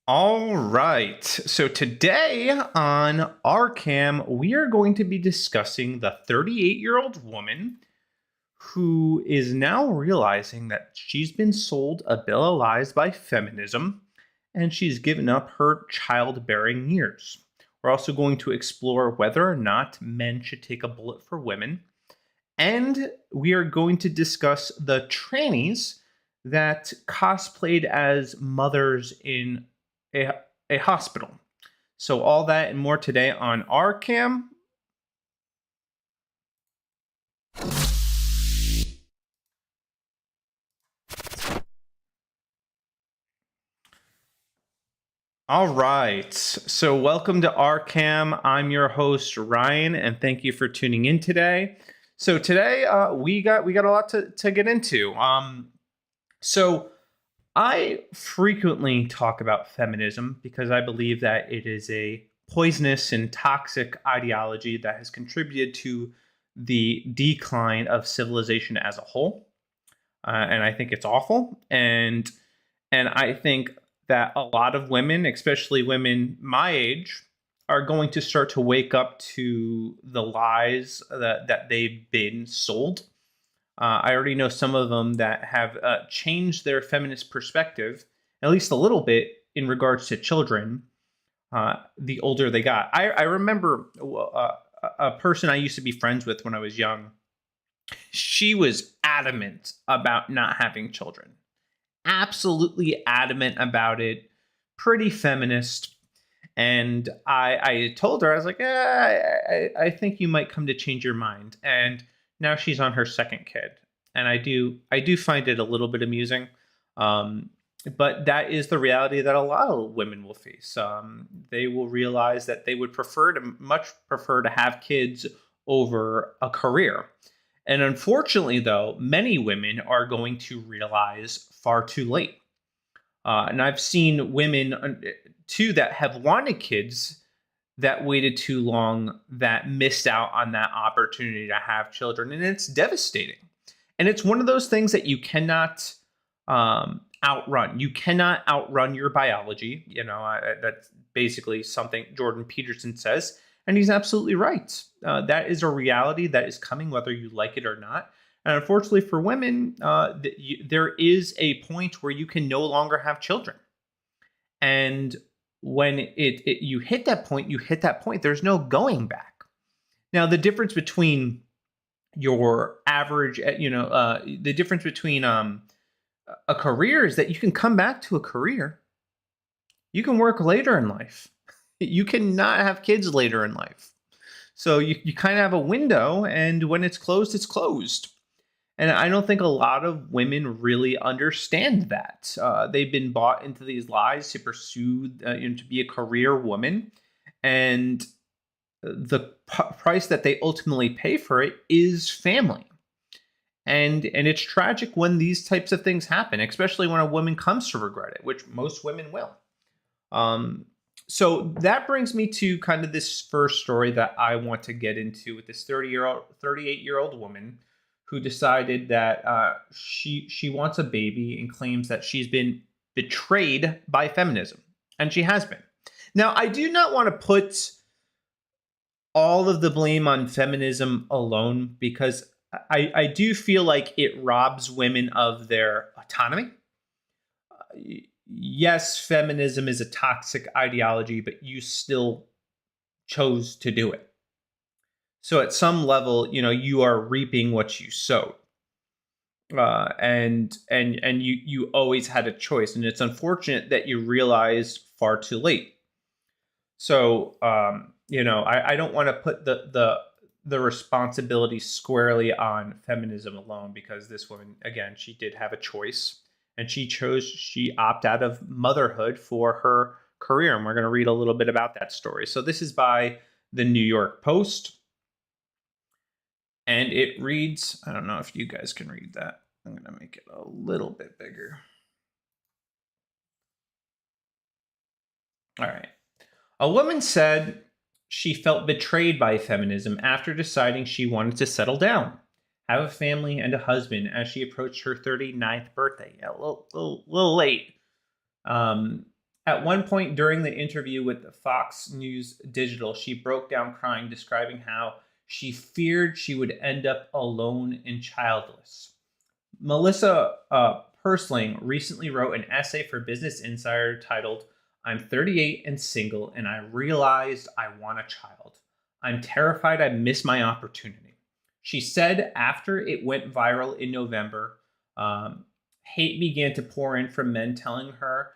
All right. So today on RCAM, we are going to be discussing the 38-year-old woman who is now realizing that she's been sold a bill of lies by feminism and she's given up her childbearing years. We're also going to explore whether or not men should take a bullet for women. And we are going to discuss the trannies that cosplayed as mothers in a, a hospital. So, all that and more today on RCAM. All right. So, welcome to RCAM. I'm your host, Ryan, and thank you for tuning in today. So, today we got a lot to get into. So, I frequently talk about feminism because I believe that it is a poisonous and toxic ideology that has contributed to the decline of civilization as a whole. And I think it's awful. And I think that a lot of women, especially women my age, are going to start to wake up to the lies that they've been sold. I already know some of them that have changed their feminist perspective, at least a little bit, in regards to children. The older they got, I remember a person I used to be friends with when I was young. She was adamant about not having children, absolutely adamant about it, pretty feminist. And I told her, I was like, I think you might come to change your mind. And now she's on her second kid. And I do find it a little bit amusing. Um, but that is the reality that a lot of women will face. They will realize that they would much prefer to have kids over a career. And unfortunately, though, many women are going to realize far too late. And I've seen women too that have wanted kids that waited too long, that missed out on that opportunity to have children. And it's devastating. And it's one of those things that you cannot outrun. You cannot outrun your biology. That's basically something Jordan Peterson says. And he's absolutely right. That is a reality that is coming, whether you like it or not. And unfortunately for women, there is a point where you can no longer have children. And when you hit that point, you hit that point. There's no going back. Now, the difference between your average, the difference between a career is that you can come back to a career. You can work later in life. You cannot have kids later in life. So you kind of have a window, and when it's closed, it's closed. And I don't think a lot of women really understand that. They've been bought into these lies to pursue, to be a career woman. And the price that they ultimately pay for it is family. And it's tragic when these types of things happen, especially when a woman comes to regret it, which most women will. So that brings me to kind of this first story that I want to get into with this 38-year-old woman who decided that she wants a baby and claims that she's been betrayed by feminism, and she has been. Now, I do not want to put all of the blame on feminism alone because I do feel like it robs women of their autonomy. Yes, feminism is a toxic ideology, but you still chose to do it. So at some level, you are reaping what you sowed. And you always had a choice, and it's unfortunate that you realized far too late. So I don't want to put the responsibility squarely on feminism alone, because this woman, again, she did have a choice, and she opted out of motherhood for her career, and we're going to read a little bit about that story. So this is by the New York Post, and it reads, I don't know if you guys can read that. I'm going to make it a little bit bigger. All right. A woman said she felt betrayed by feminism after deciding she wanted to settle down, have a family, and a husband as she approached her 39th birthday. Yeah, a little late. At one point during the interview with the Fox News Digital, she broke down crying, describing how she feared she would end up alone and childless. Melissa Persling recently wrote an essay for Business Insider titled, "I'm 38 and single, and I realized I want a child. I'm terrified I miss my opportunity." She said after it went viral in November, hate began to pour in from men telling her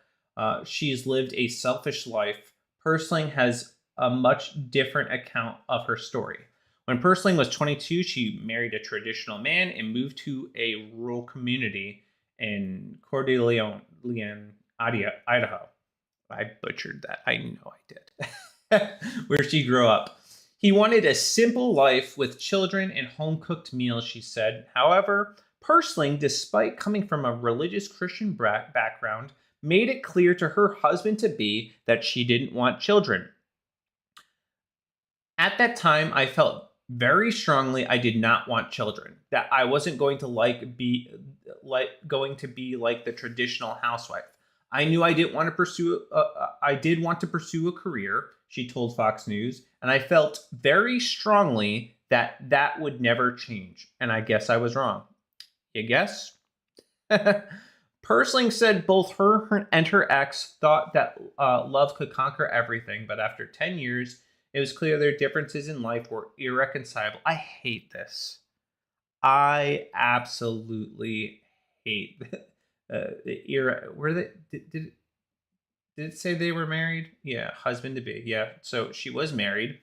she's lived a selfish life. Persling has a much different account of her story. When Persling was 22, she married a traditional man and moved to a rural community in Coeur d'Alene, Idaho. I butchered that. I know I did. Where she grew up. He wanted a simple life with children and home-cooked meals, she said. However, Persling, despite coming from a religious Christian background, made it clear to her husband-to-be that she didn't want children. At that time, I felt very strongly I did not want children. That I wasn't going to be like the traditional housewife. I knew I didn't want to pursue. I did want to pursue a career, she told Fox News, and I felt very strongly that that would never change. And I guess I was wrong. You guess? Persling said both her and her ex thought that love could conquer everything, but after 10 years, it was clear their differences in life were irreconcilable. I hate this. I absolutely hate the era. Did it say they were married? Yeah, husband to be. Yeah, so she was married.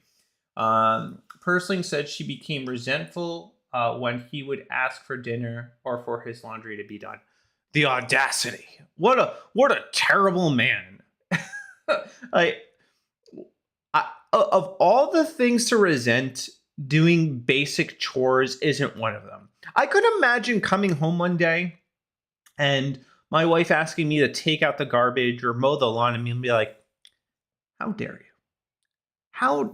Persling said she became resentful when he would ask for dinner or for his laundry to be done. The audacity! What a terrible man! Of all the things to resent, doing basic chores isn't one of them. I could imagine coming home one day and my wife asking me to take out the garbage or mow the lawn, and me be like, "How dare you? How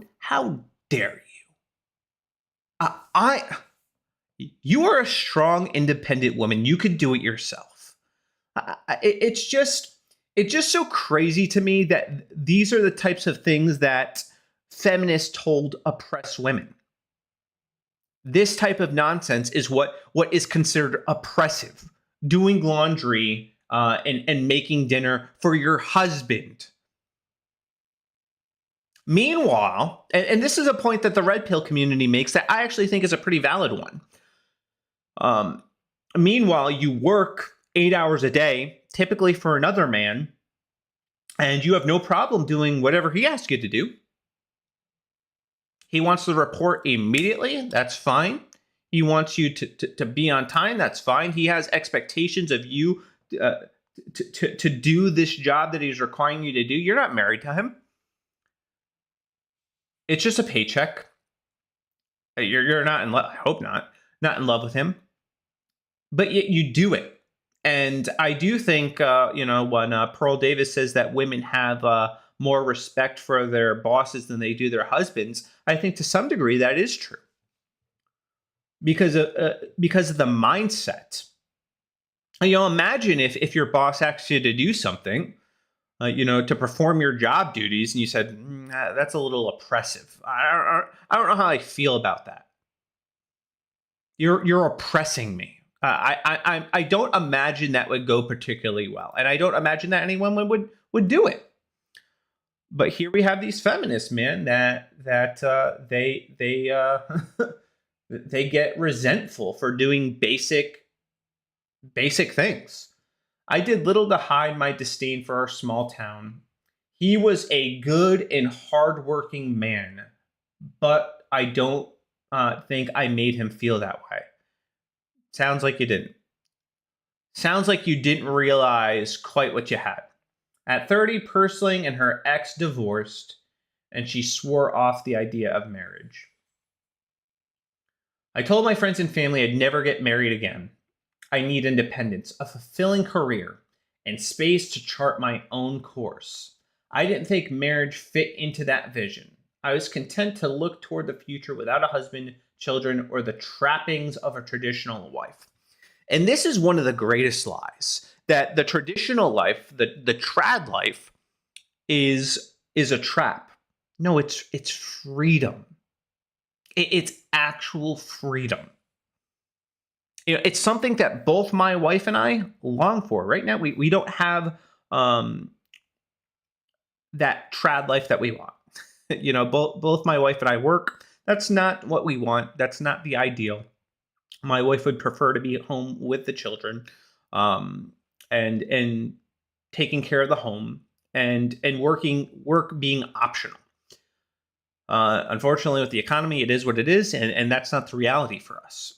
dare you? You are a strong, independent woman. You could do it yourself." It's just so crazy to me that these are the types of things that feminists told oppressed women. This type of nonsense is what is considered oppressive. Doing laundry and making dinner for your husband. Meanwhile, and this is a point that the red pill community makes that I actually think is a pretty valid one. Meanwhile, you work 8 hours a day, typically for another man, and you have no problem doing whatever he asks you to do. He wants the report immediately. That's fine. He wants you to be on time. That's fine. He has expectations of you to do this job that he's requiring you to do. You're not married to him. It's just a paycheck. You're not in love. I hope not in love with him. But yet you do it. And I do think, when Pearl Davis says that women have more respect for their bosses than they do their husbands, I think to some degree that is true. Because of the mindset. Imagine if your boss asked you to do something, to perform your job duties, and you said, "That's a little oppressive. I don't know how I feel about that. You're oppressing me." I don't imagine that would go particularly well, and I don't imagine that anyone would do it. But here we have these feminists, man, that they they get resentful for doing basic things. I did little to hide my disdain for our small town. He was a good and hardworking man, but I don't think I made him feel that way. Sounds like you didn't. Sounds like you didn't realize quite what you had. At 30, Persling and her ex divorced, and she swore off the idea of marriage. I told my friends and family I'd never get married again. I need independence, a fulfilling career, and space to chart my own course. I didn't think marriage fit into that vision. I was content to look toward the future without a husband, children, or the trappings of a traditional wife. And this is one of the greatest lies, that the traditional life, the trad life, is a trap. No, it's freedom. It's actual freedom. It's something that both my wife and I long for. Right now, we don't have um, that trad life that we want. Both my wife and I work. That's not what we want. That's not the ideal. My wife would prefer to be at home with the children, um, and taking care of the home, and work being optional. Unfortunately, with the economy, it is what it is, and that's not the reality for us.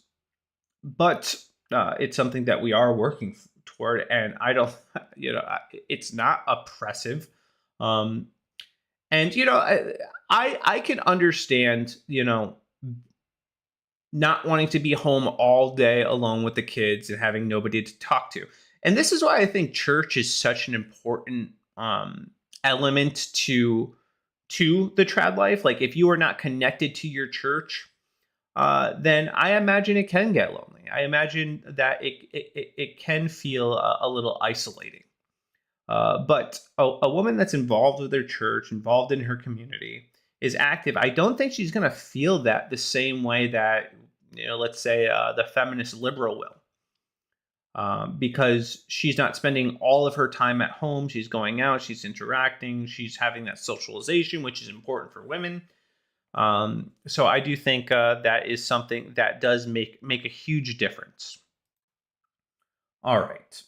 But it's something that we are working toward, and I don't, it's not oppressive. Um, and I can understand, not wanting to be home all day alone with the kids and having nobody to talk to. And this is why I think church is such an important element to the trad life. Like, if you are not connected to your church, then I imagine it can get lonely. I imagine that it can feel a little isolating. But a woman that's involved with her church, involved in her community, is active. I don't think she's going to feel that the same way that, let's say, the feminist liberal will. Because she's not spending all of her time at home. She's going out, she's interacting, she's having that socialization, which is important for women. So I do think that is something that does make a huge difference. All right.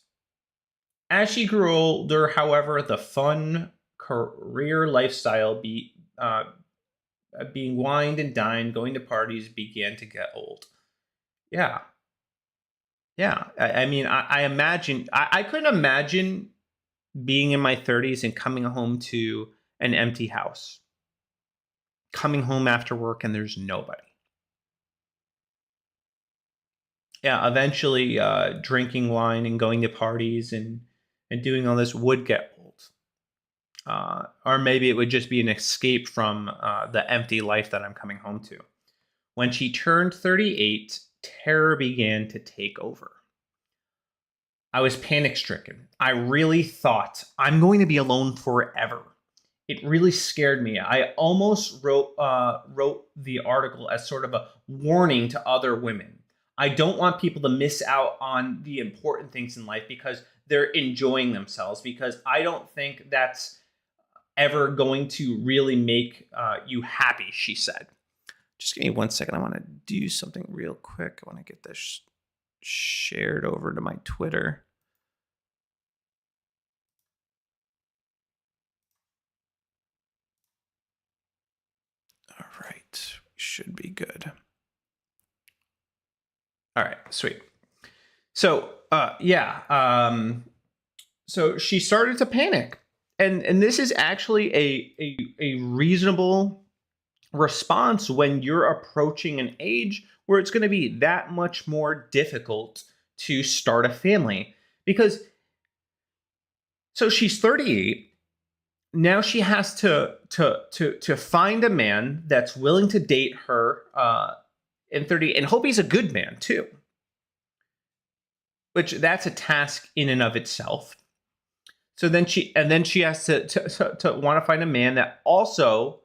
As she grew older, however, the fun career lifestyle being wined and dined, going to parties, began to get old. Yeah. Yeah. I mean, I imagine, I couldn't imagine being in my 30s and coming home to an empty house, coming home after work and there's nobody. Yeah. Eventually, drinking wine and going to parties and doing all this would get old. Or maybe it would just be an escape from the empty life that I'm coming home to. When she turned 38, terror began to take over. I was panic stricken. I really thought I'm going to be alone forever. It really scared me. I almost wrote the article as sort of a warning to other women. I don't want people to miss out on the important things in life because they're enjoying themselves, because I don't think that's ever going to really make you happy, she said. Just give me 1 second. I want to do something real quick. I want to get this shared over to my Twitter. All right. We should be good. All right. Sweet. So, so she started to panic. And this is actually a reasonable response when you're approaching an age where it's going to be that much more difficult to start a family. Because, so she's 38. Now she has to find a man that's willing to date her in 30, and hope he's a good man too. Which, that's a task in and of itself. So then she has to want to find a man that also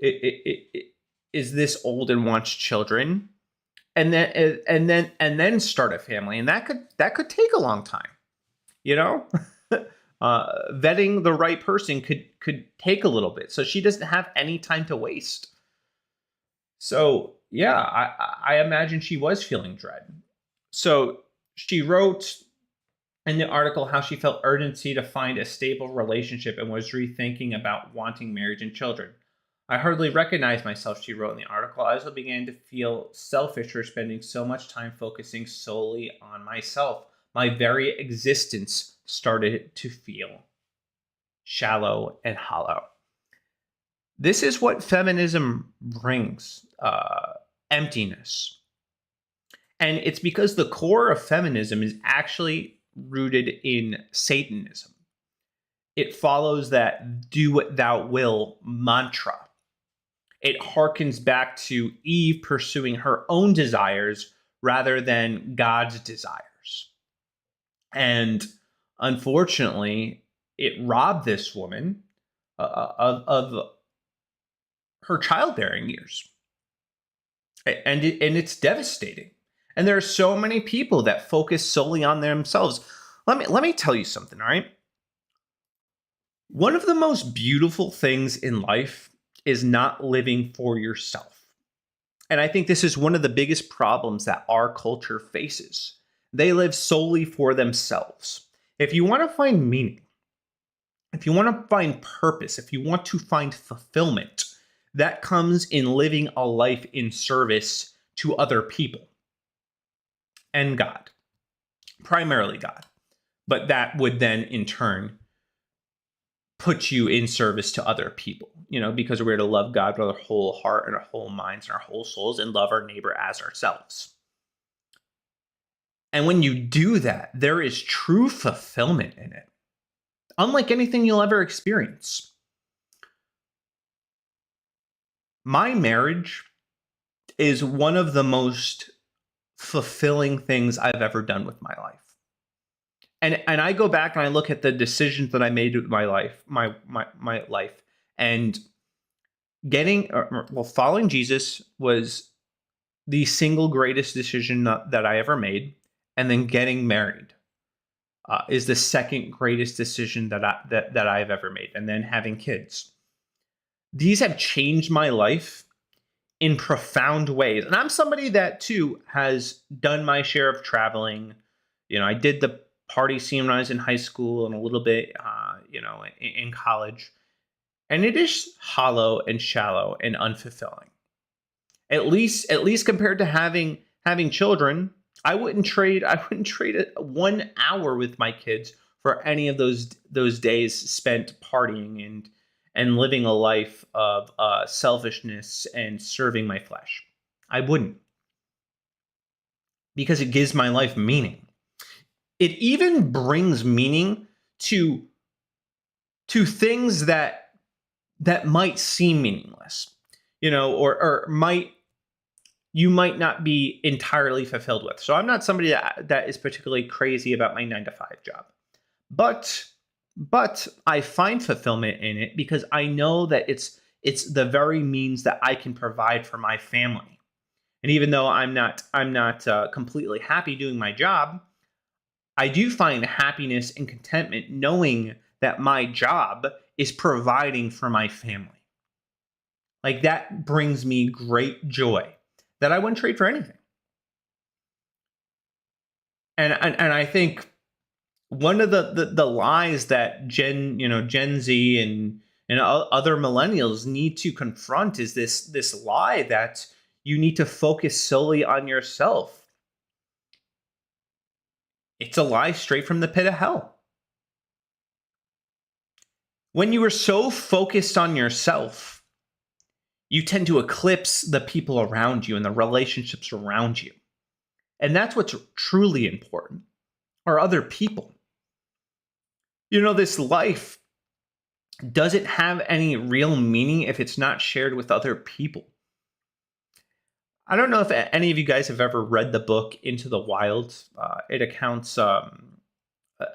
is this old and wants children, and then start a family, and that could take a long time. Vetting the right person could take a little bit. So she doesn't have any time to waste. So yeah, I imagine she was feeling dread. So she wrote in the article how she felt urgency to find a stable relationship and was rethinking about wanting marriage and children. I hardly recognized myself, she wrote in the article. I also began to feel selfish for spending so much time focusing solely on myself. My very existence started to feel shallow and hollow. This is what feminism brings, emptiness. And it's because the core of feminism is actually rooted in Satanism. It follows that do what thou will mantra. It harkens back to Eve pursuing her own desires rather than God's desires. And unfortunately, it robbed this woman of her childbearing years, and it's devastating. And there are so many people that focus solely on themselves. Let me tell you something, all right? One of the most beautiful things in life is not living for yourself. And I think this is one of the biggest problems that our culture faces. They live solely for themselves. If you want to find meaning, if you want to find purpose, if you want to find fulfillment, that comes in living a life in service to other people and God, primarily God. But that would then in turn put you in service to other people, because we're to love God with our whole heart and our whole minds and our whole souls and love our neighbor as ourselves. And when you do that, there is true fulfillment in it, unlike anything you'll ever experience. My marriage is one of the most fulfilling things I've ever done with my life. And I go back and I look at the decisions that I made with my life, my life, and following Jesus was the single greatest decision that I ever made, and then getting married is the second greatest decision that I've ever made, and then having kids. These have changed my life in profound ways, and I'm somebody that too has done my share of traveling. I did the party scene when I was in high school and a little bit, in college. And it is hollow and shallow and unfulfilling. At least compared to having children, I wouldn't trade 1 hour with my kids for any of those days spent partying and living a life of selfishness and serving my flesh. I wouldn't, because it gives my life meaning. It even brings meaning to things that might seem meaningless, or you might not be entirely fulfilled with. So I'm not somebody that is particularly crazy about my 9-to-5 job, but I find fulfillment in it because I know that it's the very means that I can provide for my family. And even though I'm not completely happy doing my job, I do find happiness and contentment knowing that my job is providing for my family. Like, that brings me great joy that I wouldn't trade for anything. And I think one of the lies that Gen Z and other millennials need to confront is this lie that you need to focus solely on yourself. It's a lie straight from the pit of hell. When you are so focused on yourself, you tend to eclipse the people around you and the relationships around you. And that's what's truly important, are other people. This life doesn't have any real meaning if it's not shared with other people. I don't know if any of you guys have ever read the book Into the Wild. It accounts a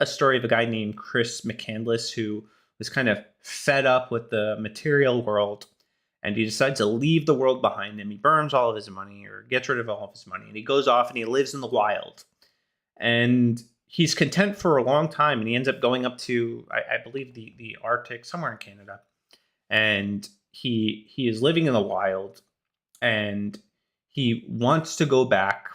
story of a guy named Chris McCandless who was kind of fed up with the material world, and he decides to leave the world behind him. He burns all of his money or gets rid of all of his money, and he goes off and he lives in the wild. And he's content for a long time, and he ends up going up to, I believe, the Arctic, somewhere in Canada. And he is living in the wild, and he wants to go back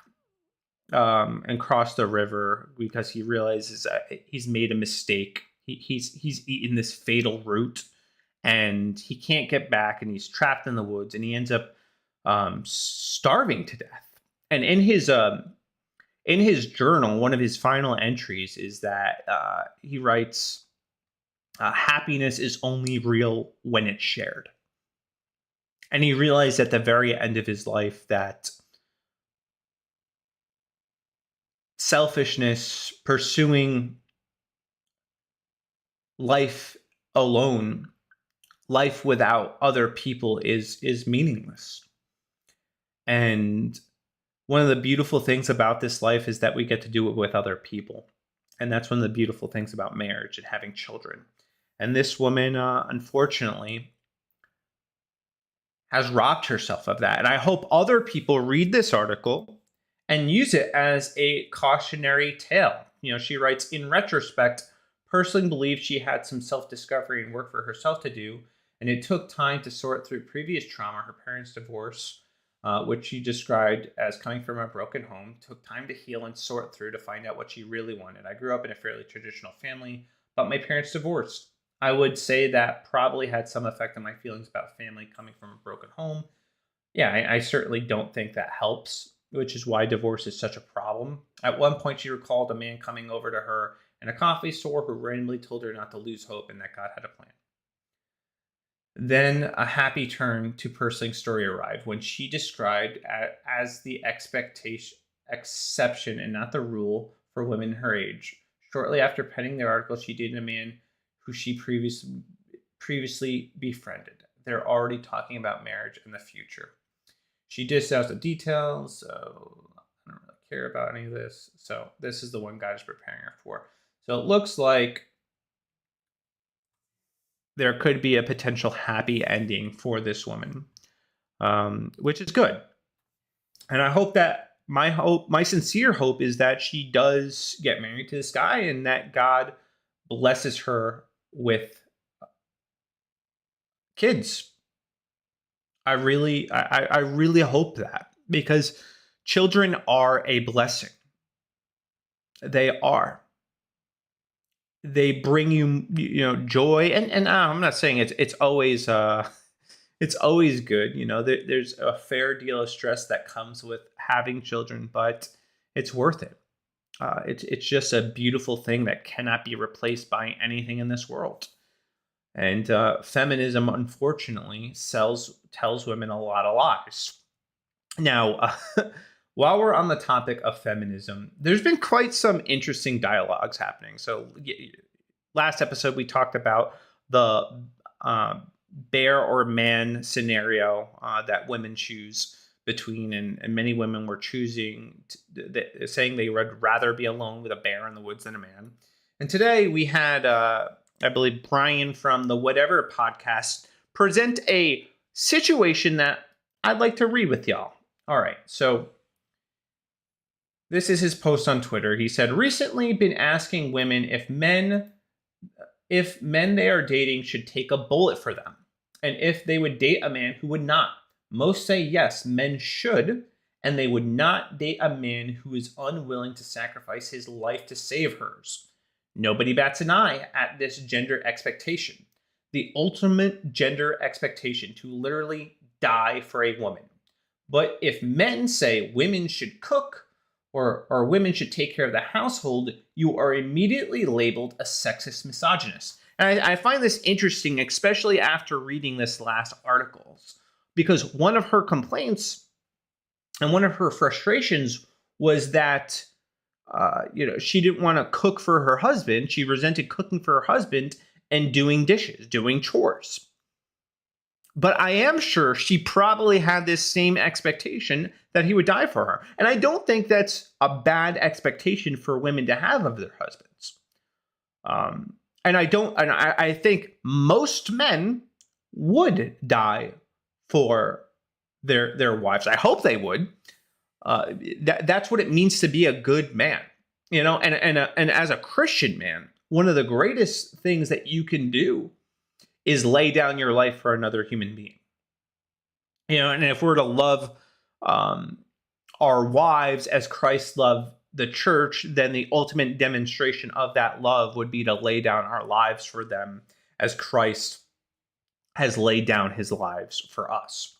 and cross the river because he realizes that he's made a mistake. He's eaten this fatal root, and he can't get back, and he's trapped in the woods, and he ends up starving to death. And in his journal, one of his final entries is that he writes, happiness is only real when it's shared. And he realized at the very end of his life that selfishness, pursuing life alone, life without other people is meaningless. And one of the beautiful things about this life is that we get to do it with other people. And that's one of the beautiful things about marriage and having children. And this woman, unfortunately, has robbed herself of that. And I hope other people read this article and use it as a cautionary tale. She writes, in retrospect, personally believes she had some self-discovery and work for herself to do, and it took time to sort through previous trauma, her parents' divorce, which she described as coming from a broken home, took time to heal and sort through to find out what she really wanted. I grew up in a fairly traditional family, but my parents divorced. I would say that probably had some effect on my feelings about family coming from a broken home. Yeah, I certainly don't think that helps, which is why divorce is such a problem. At one point, she recalled a man coming over to her in a coffee store who randomly told her not to lose hope and that God had a plan. Then a happy turn to Persling's story arrived when she described as the exception and not the rule for women her age. Shortly after penning the article, she dated a man who she previously befriended. They're already talking about marriage in the future. She dished out the details, so I don't really care about any of this. So this is the one God is preparing her for. So it looks like there could be a potential happy ending for this woman, which is good. And I hope that my sincere hope is that she does get married to this guy and that God blesses her with kids. I really hope that, because children are a blessing. They are. They bring you joy, and I'm not saying it's always it's always good. There's a fair deal of stress that comes with having children, but it's worth it. It's just a beautiful thing that cannot be replaced by anything in this world. And feminism, unfortunately, tells women a lot of lies. Now, while we're on the topic of feminism, there's been quite some interesting dialogues happening. So, last episode, we talked about the bear or man scenario that women choose between, and many women were choosing, saying they would rather be alone with a bear in the woods than a man. And today we had, I believe, Brian from the Whatever podcast present a situation that I'd like to read with y'all. All right, so this is his post on Twitter. He said, recently been asking women if men they are dating should take a bullet for them, and if they would date a man who would not. Most say yes, men should, and they would not date a man who is unwilling to sacrifice his life to save hers. Nobody bats an eye at this gender expectation, the ultimate gender expectation to literally die for a woman. But if men say women should cook or women should take care of the household, you are immediately labeled a sexist misogynist. And I find this interesting, especially after reading this last article, because one of her complaints and one of her frustrations was that she didn't want to cook for her husband. She resented cooking for her husband and doing dishes, doing chores. But I am sure she probably had this same expectation that he would die for her. And I don't think that's a bad expectation for women to have of their husbands. And I think most men would die for their wives. I hope they would. That's what it means to be a good man, and as a Christian man, one of the greatest things that you can do is lay down your life for another human being. And if we're to love our wives as Christ loved the church, then the ultimate demonstration of that love would be to lay down our lives for them as Christ has laid down his lives for us.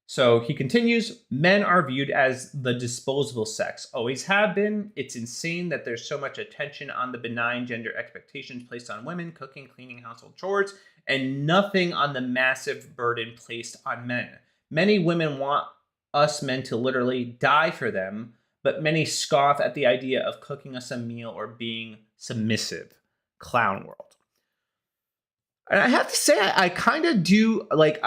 So he continues, men are viewed as the disposable sex, always have been. It's insane that there's so much attention on the benign gender expectations placed on women, cooking, cleaning, household chores, and nothing on the massive burden placed on men. Many women want us men to literally die for them, but many scoff at the idea of cooking us a meal or being submissive. Clown world. And I have to say, I kind of do, like,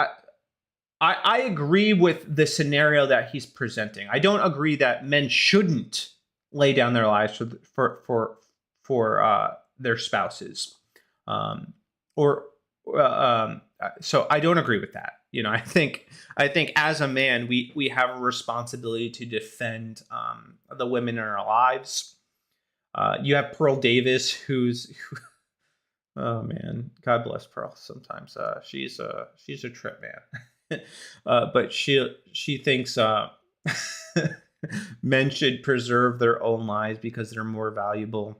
I agree with the scenario that he's presenting. I don't agree that men shouldn't lay down their lives for their spouses. or so I don't agree with that. I think as a man, we have a responsibility to defend the women in our lives. You have Pearl Davis, oh man, God bless Pearl. Sometimes she's a trip, man. But she thinks men should preserve their own lives because they're more valuable,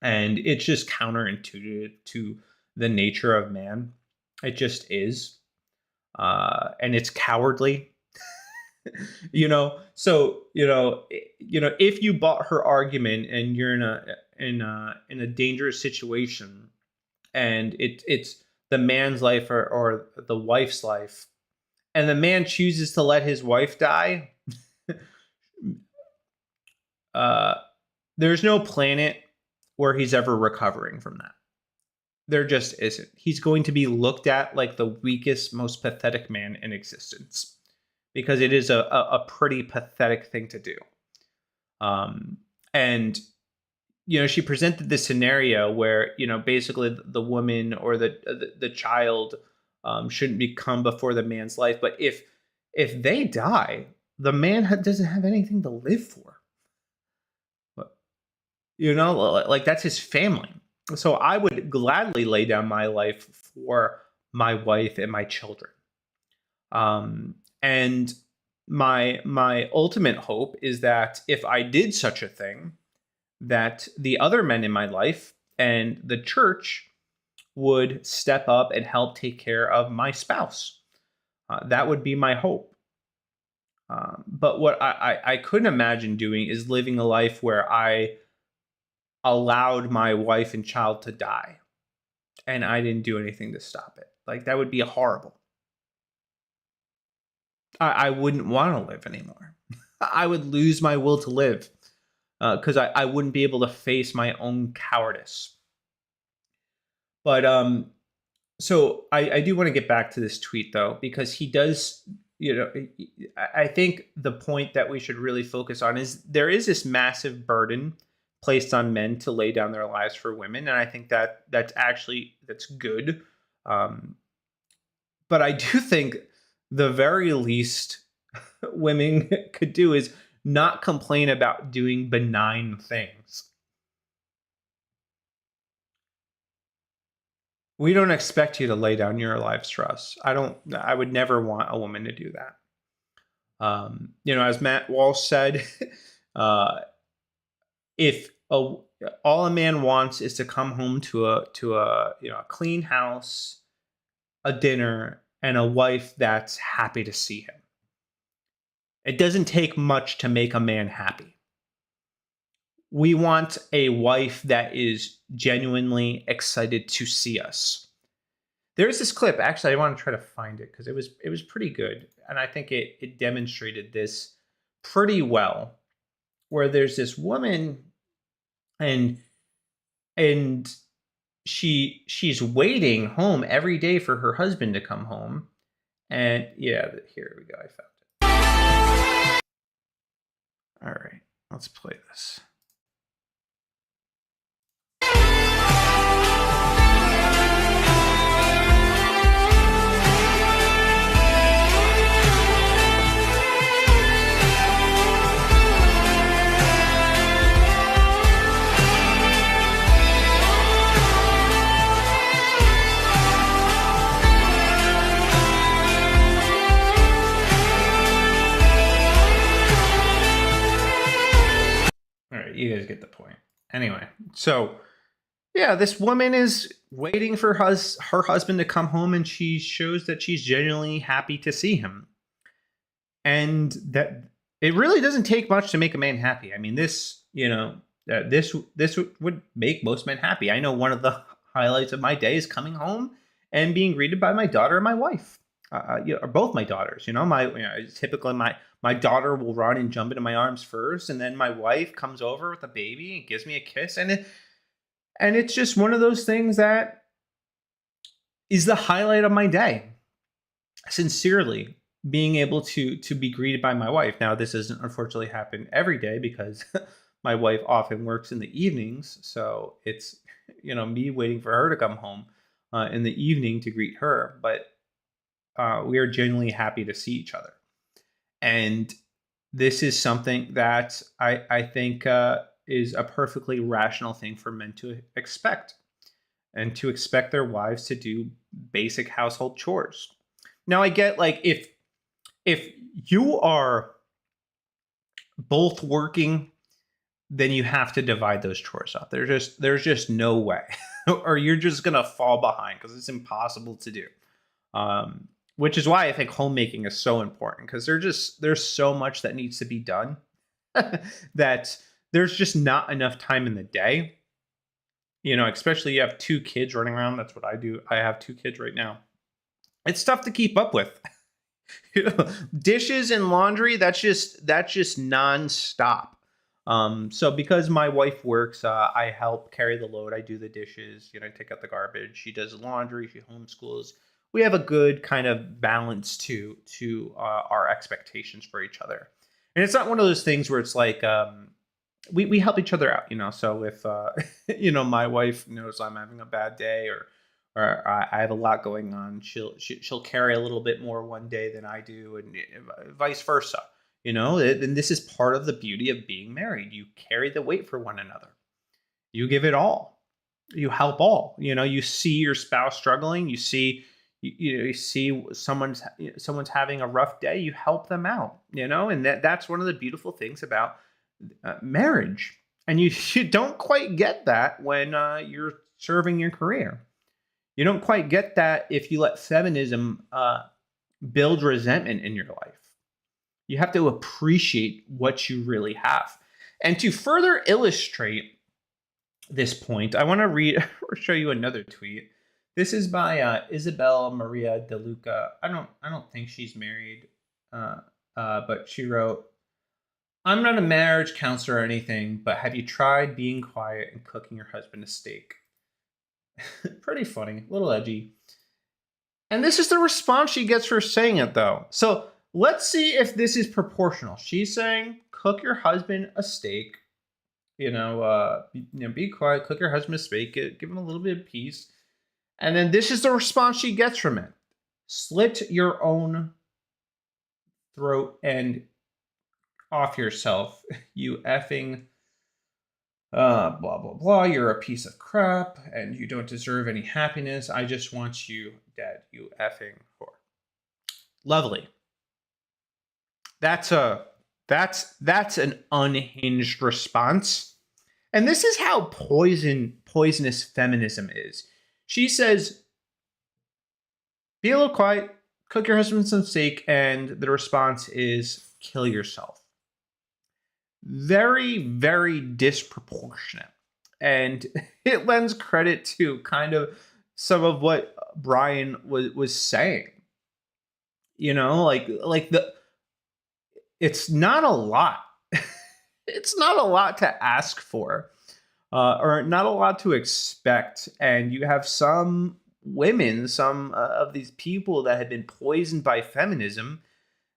and it's just counterintuitive to the nature of man. It just is, and it's cowardly. If you bought her argument and you're in a dangerous situation, and it's the man's life or the wife's life, and the man chooses to let his wife die, there's no planet where he's ever recovering from that. There just isn't. He's going to be looked at like the weakest, most pathetic man in existence, because it is a pretty pathetic thing to do. And she presented this scenario where basically the woman or the child shouldn't come before the man's life, but if they die, the man doesn't have anything to live for. Like that's his family. So I would gladly lay down my life for my wife and my children. And my ultimate hope is that if I did such a thing, that the other men in my life and the church would step up and help take care of my spouse. That would be my hope. But what I couldn't imagine doing is living a life where I allowed my wife and child to die and I didn't do anything to stop it. Like, that would be horrible. I wouldn't want to live anymore. I would lose my will to live because I wouldn't be able to face my own cowardice. But so I do want to get back to this tweet, though, because he does, I think the point that we should really focus on is there is this massive burden placed on men to lay down their lives for women. And I think that's good. But I do think the very least women could do is not complain about doing benign things. We don't expect you to lay down your lives for us. I would never want a woman to do that. As Matt Walsh said, if all a man wants is to come home to a clean house, a dinner, and a wife that's happy to see him. It doesn't take much to make a man happy. We want a wife that is genuinely excited to see us. There's this clip, actually, I want to try to find it because it was pretty good. And I think it demonstrated this pretty well, where there's this woman and she's waiting home every day for her husband to come home. And yeah, here we go. I found it. All right, let's play this. You guys get the point. Anyway, so yeah, this woman is waiting for her husband to come home, and she shows that she's genuinely happy to see him. And that it really doesn't take much to make a man happy. I mean, this would make most men happy. I know one of the highlights of my day is coming home and being greeted by my daughter and my wife. Or both my daughters. Typically my daughter will run and jump into my arms first, and then my wife comes over with a baby and gives me a kiss, and it's just one of those things that is the highlight of my day. Sincerely, being able to be greeted by my wife. Now, this doesn't unfortunately happen every day because my wife often works in the evenings, so it's me waiting for her to come home. in the evening to greet her, but we are genuinely happy to see each other. And this is something that I think is a perfectly rational thing for men to expect, and to expect their wives to do basic household chores. Now, I get, like, if you are both working, then you have to divide those chores up. There's just no way, or you're just gonna fall behind because it's impossible to do. Which is why I think homemaking is so important, because there's so much that needs to be done that there's just not enough time in the day. Especially you have two kids running around. That's what I do. I have two kids right now. It's tough to keep up with. Dishes and laundry, that's just nonstop. So because my wife works, I help carry the load. I do the dishes, I take out the garbage. She does laundry. She homeschools. We have a good kind of balance to our expectations for each other, and it's not one of those things where it's like we help each other out. So if my wife knows I'm having a bad day, or I have a lot going on, she'll carry a little bit more one day than I do, and vice versa. And this is part of the beauty of being married. You carry the weight for one another. You give it all. You help all. You see your spouse struggling. You see someone's having a rough day. You help them out. And that's one of the beautiful things about marriage. And you don't quite get that when you're serving your career. You don't quite get that if you let feminism build resentment in your life. You have to appreciate what you really have. And to further illustrate this point, I want to read or show you another tweet. This is by Isabel Maria De Luca. I don't think she's married, but she wrote, "I'm not a marriage counselor or anything, but have you tried being quiet and cooking your husband a steak?" Pretty funny, a little edgy. And this is the response she gets for saying it, though. So let's see if this is proportional. She's saying, cook your husband a steak. Be quiet, cook your husband a steak, give him a little bit of peace. And then this is the response she gets from it. Slit your own throat and off yourself, you effing blah, blah, blah. You're a piece of crap and you don't deserve any happiness. I just want you dead, you effing whore. Lovely. That's an unhinged response. And this is how poisonous feminism is. She says, be a little quiet, cook your husband some steak, and the response is kill yourself. Very, very disproportionate. And it lends credit to kind of some of what Brian was saying. It's not a lot. It's not a lot to ask for, or not a lot to expect. And you have some women, some of these people that have been poisoned by feminism,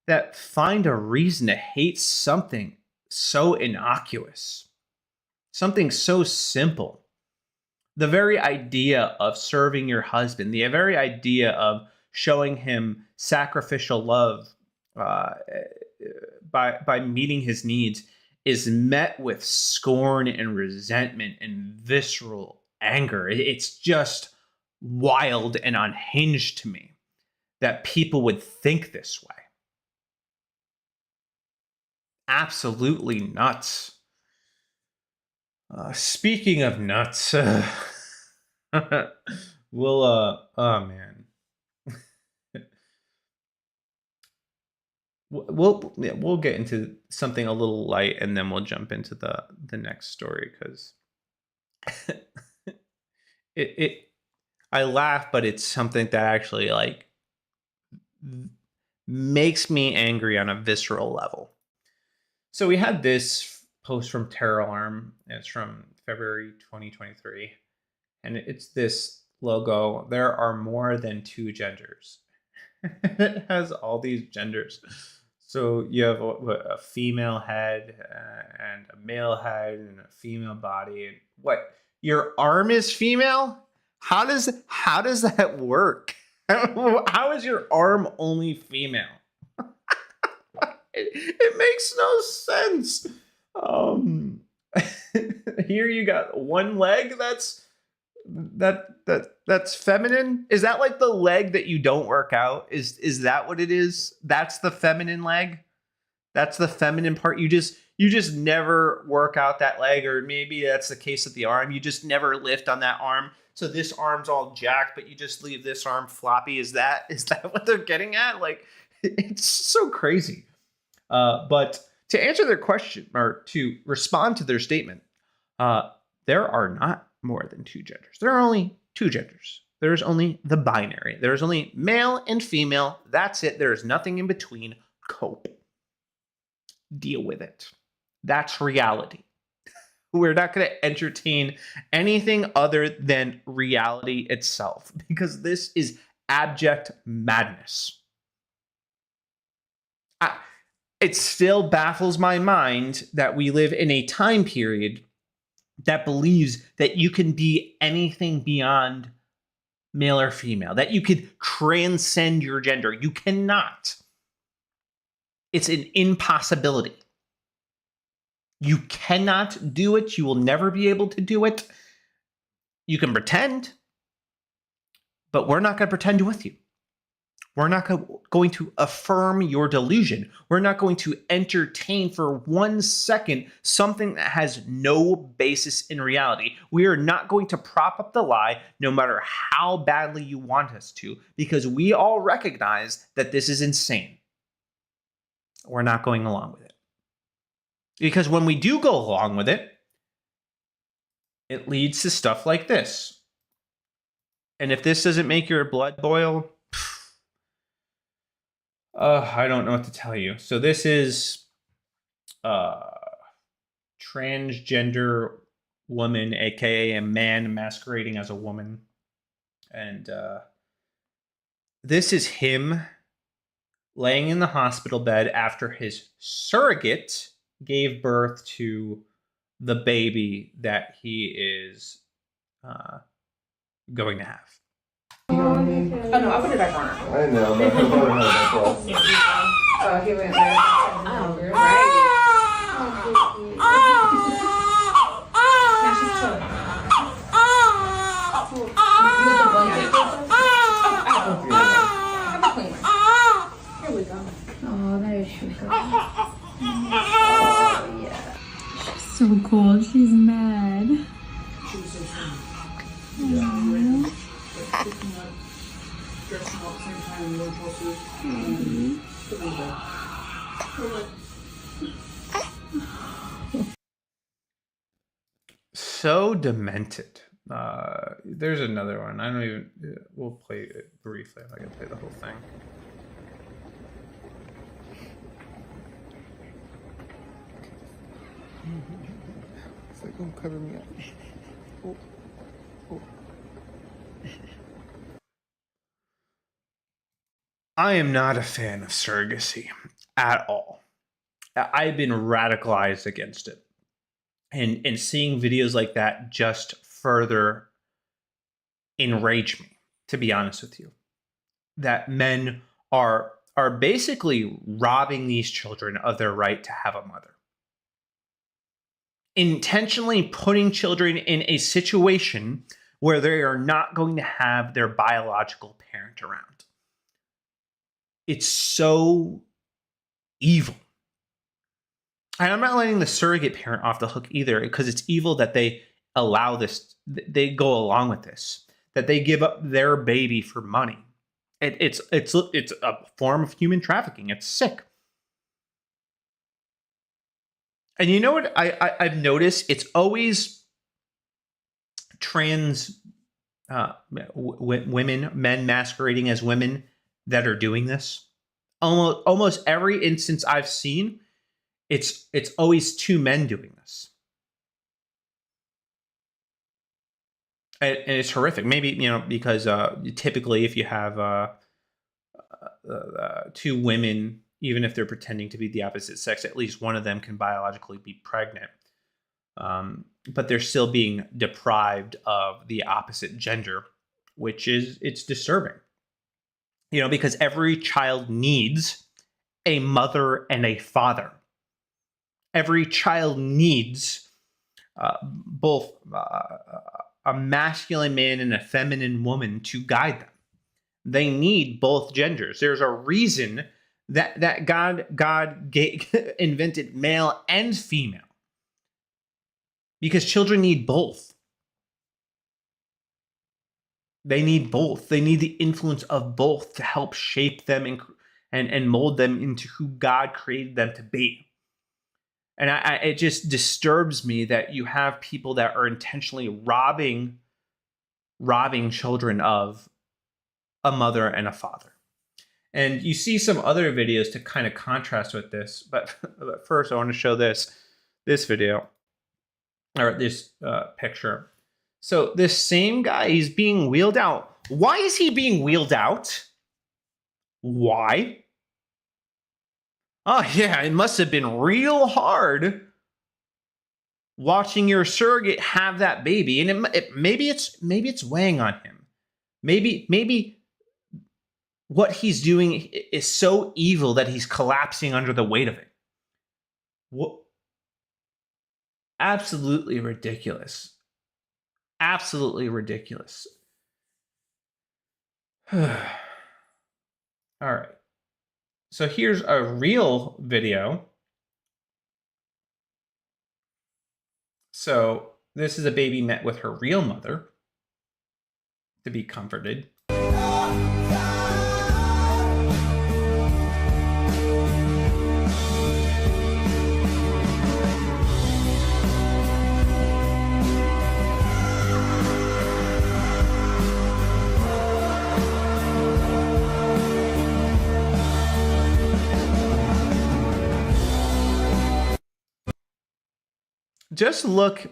that find a reason to hate something so innocuous, something so simple. The very idea of serving your husband, the very idea of showing him sacrificial love by meeting his needs is met with scorn and resentment and visceral anger. It's just wild and unhinged to me that people would think this way. Absolutely nuts. Speaking of nuts, oh man. We'll get into something a little light, and then we'll jump into the next story, because I laugh, but it's something that actually makes me angry on a visceral level. So we had this post from Terror Alarm. It's from February 2023, and it's this logo. There are more than two genders. It has all these genders. So you have a female head and a male head and a female body. And what? Your arm is female? how does that work? How is your arm only female? It makes no sense. Um, Here you got one leg that's feminine. Is that like the leg that you don't work out? Is that what it is? That's the feminine leg. That's the feminine part. You just never work out that leg, or maybe that's the case with the arm. You just never lift on that arm. So this arm's all jacked, but you just leave this arm floppy. Is that what they're getting at? Like, it's so crazy. But to answer their question, or to respond to their statement, there are not more than two genders. There are only two genders. There's only the binary. There's only male and female. That's it. There's nothing in between. Cope. Deal with it. That's reality. We're not going to entertain anything other than reality itself, because this is abject madness. It still baffles my mind that we live in a time period that believes that you can be anything beyond male or female, that you could transcend your gender. You cannot. It's an impossibility. You cannot do it. You will never be able to do it. You can pretend, but we're not going to pretend with you. We're not going to affirm your delusion. We're not going to entertain for 1 second something that has no basis in reality. We are not going to prop up the lie, no matter how badly you want us to, because we all recognize that this is insane. We're not going along with it. Because when we do go along with it, it leads to stuff like this. And if this doesn't make your blood boil, I don't know what to tell you. So this is transgender woman, aka a man masquerading as a woman. And this is him laying in the hospital bed after his surrogate gave birth to the baby that he is going to have. Oh no, I'll put it back on her. I know, but her brother had that fault. Oh, he went right. Oh, right. Now she's chilling. With the blanket. Here we go. Oh, there she goes. Oh, yeah. She's so cool. She's mad. She was so strong. Aww. Dressing all at the same time, no pulses. So demented. There's another one. I don't even. We'll play it briefly if I can play the whole thing. It's like, don't cover me up. Oh. Oh. I am not a fan of surrogacy at all. I've been radicalized against it. And seeing videos like that just further enrage me, to be honest with you. That men are basically robbing these children of their right to have a mother. Intentionally putting children in a situation where they are not going to have their biological parent around. It's so evil. And I'm not letting the surrogate parent off the hook either, because it's evil that they allow this, they go along with this, that they give up their baby for money. It's a form of human trafficking. It's sick. And you know what I've noticed? It's always trans women, men masquerading as women that are doing this. Almost every instance I've seen, it's always two men doing this. And it's horrific. Maybe, because typically if you have two women, even if they're pretending to be the opposite sex, at least one of them can biologically be pregnant. But they're still being deprived of the opposite gender which is, it's disturbing. Because every child needs a mother and a father. Every child needs both a masculine man and a feminine woman to guide them. They need both genders. There's a reason that God invented male and female, because children need both. They need both. They need the influence of both to help shape them and mold them into who God created them to be. And it just disturbs me that you have people that are intentionally robbing children of a mother and a father. And you see some other videos to kind of contrast with this. But first, I want to show this video, or this picture. So this same guy, he's being wheeled out. Why is he being wheeled out? Why? Oh yeah, it must have been real hard watching your surrogate have that baby, and maybe it's weighing on him. Maybe what he's doing is so evil that he's collapsing under the weight of it. What? Absolutely ridiculous. Absolutely ridiculous. All right. So here's a real video. So this is a baby met with her real mother to be comforted. Just look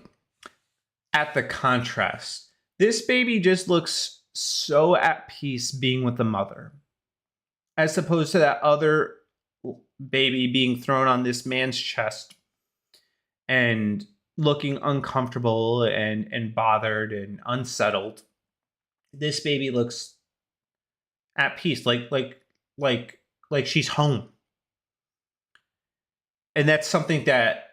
at the contrast. This baby just looks so at peace being with the mother, as opposed to that other baby being thrown on this man's chest and looking uncomfortable and bothered and unsettled. This baby looks at peace, like she's home. And that's something that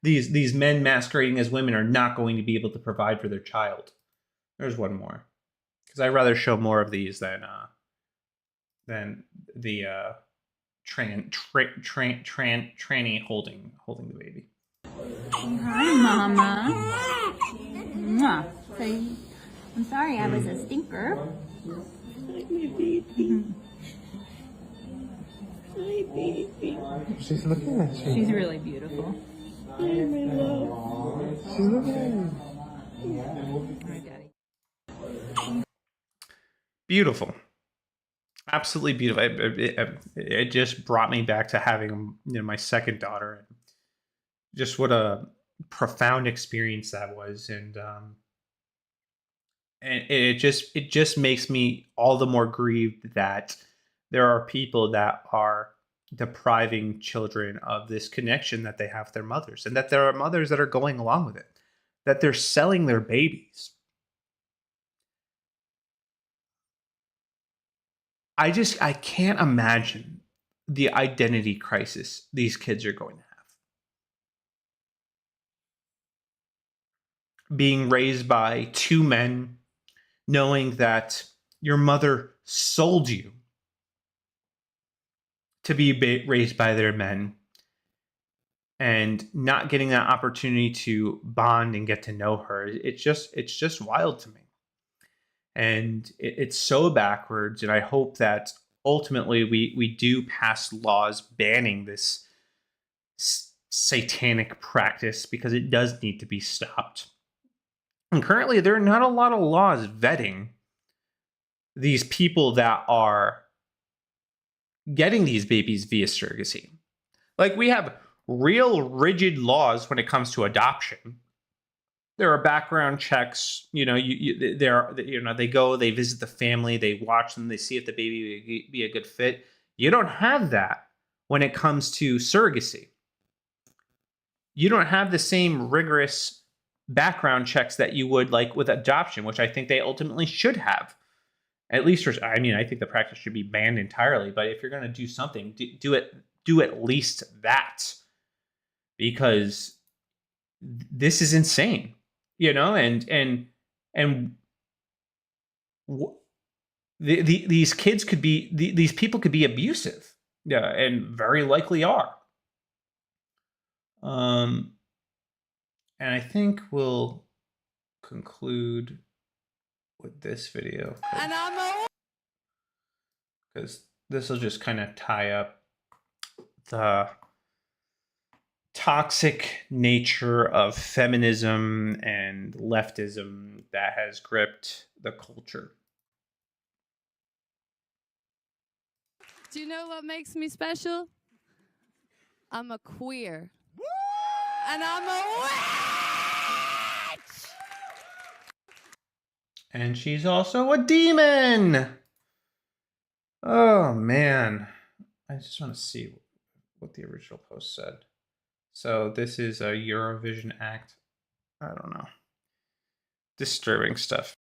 these men masquerading as women are not going to be able to provide for their child. There's one more, because I'd rather show more of these than the tranny holding the baby. Hi, Mama. Mwah. So, I'm sorry I was a stinker. She's looking at you. She's really beautiful. She's looking at you. Hi, Daddy. Beautiful. Absolutely beautiful. It just brought me back to having my second daughter, and just what a profound experience that was. And it just makes me all the more grieved that there are people that are depriving children of this connection that they have with their mothers, and that there are mothers that are going along with it, that they're selling their babies. I can't imagine the identity crisis these kids are going to have. Being raised by two men, knowing that your mother sold you to be raised by their men, and not getting that opportunity to bond and get to know her. It's just wild to me. And it's so backwards. And I hope that ultimately we do pass laws banning this satanic practice, because it does need to be stopped. And currently there are not a lot of laws vetting these people that are getting these babies via surrogacy. Like, we have real rigid laws when it comes to adoption. There are background checks. They go, they visit the family, they watch them, they see if the baby would be a good fit. You don't have that when it comes to surrogacy. You don't have the same rigorous background checks that you would like with adoption, which I think they ultimately should have. At least, I mean, I think the practice should be banned entirely. But if you're going to do something, do at least that, because this is insane, and these kids could be these people could be abusive, yeah, and very likely are. And I think we'll conclude with this video, because this will just kind of tie up the toxic nature of feminism and leftism that has gripped the culture. Do you know what makes me special? I'm a queer. And I'm a witch! And she's also a demon! Oh, man. I just want to see what the original post said. So this is a Eurovision act. I don't know. Disturbing stuff.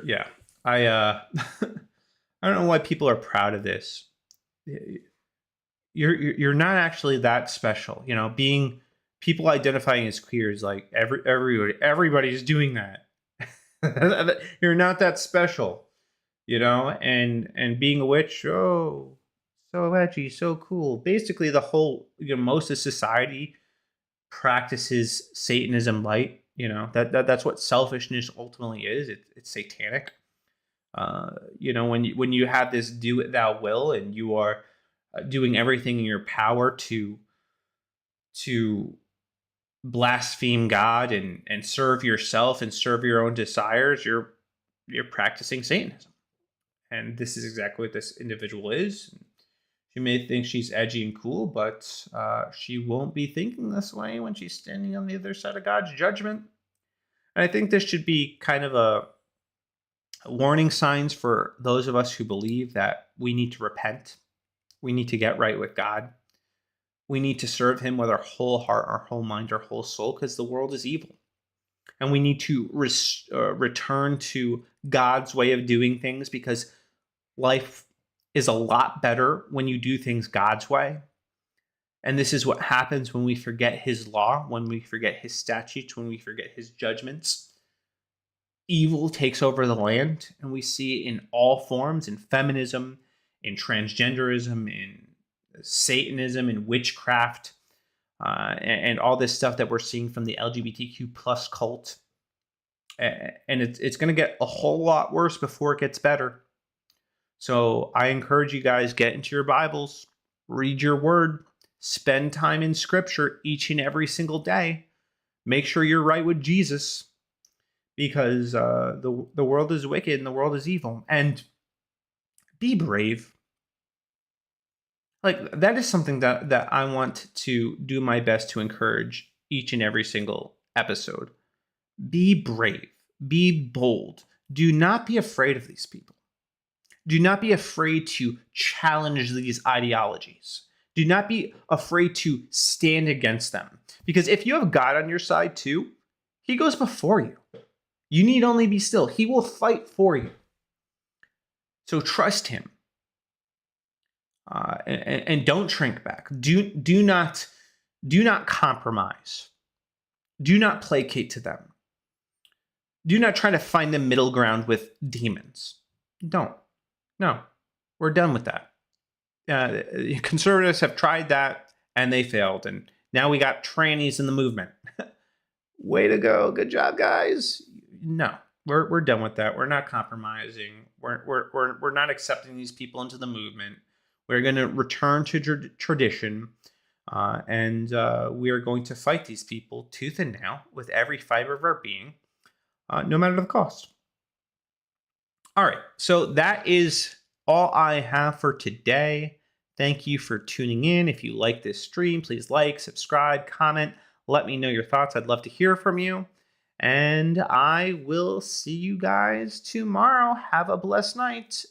Yeah. I don't know why people are proud of this. You're not actually that special, being people identifying as queer is like everybody's doing that. You're not that special, and being a witch, oh, so edgy, so cool. Basically the whole, most of society practices Satanism light, that's what selfishness ultimately is. It's satanic. When you have this do it thou will, and you are doing everything in your power to blaspheme God and serve yourself and serve your own desires, you're practicing Satanism. And this is exactly what this individual is. She may think she's edgy and cool, but she won't be thinking this way when she's standing on the other side of God's judgment. And I think this should be kind of a warning signs for those of us who believe that we need to repent. We need to get right with God. We need to serve him with our whole heart, our whole mind, our whole soul, because the world is evil. And we need to return to God's way of doing things, because life is a lot better when you do things God's way. And this is what happens when we forget his law, when we forget his statutes, when we forget his judgments. Evil takes over the land, and we see it in all forms, in feminism, in transgenderism, in Satanism, in witchcraft, and all this stuff that we're seeing from the LGBTQ plus cult. And it's going to get a whole lot worse before it gets better. So I encourage you guys, get into your Bibles, read your word, spend time in scripture each and every single day. Make sure you're right with Jesus, because the world is wicked and the world is evil. And be brave. Like, that is something that I want to do my best to encourage each and every single episode. Be brave. Be bold. Do not be afraid of these people. Do not be afraid to challenge these ideologies. Do not be afraid to stand against them. Because if you have God on your side too, he goes before you. You need only be still. He will fight for you. So trust him. And don't shrink back. Do not compromise. Do not placate to them. Do not try to find the middle ground with demons. Don't. No, we're done with that. Conservatives have tried that and they failed, and now we got trannies in the movement. Way to go! Good job, guys. No, we're done with that. We're not compromising. We're not accepting these people into the movement. We're going to return to tradition, and we are going to fight these people tooth and nail with every fiber of our being, no matter the cost. All right, so that is all I have for today. Thank you for tuning in. If you like this stream, please like, subscribe, comment. Let me know your thoughts. I'd love to hear from you. And I will see you guys tomorrow. Have a blessed night.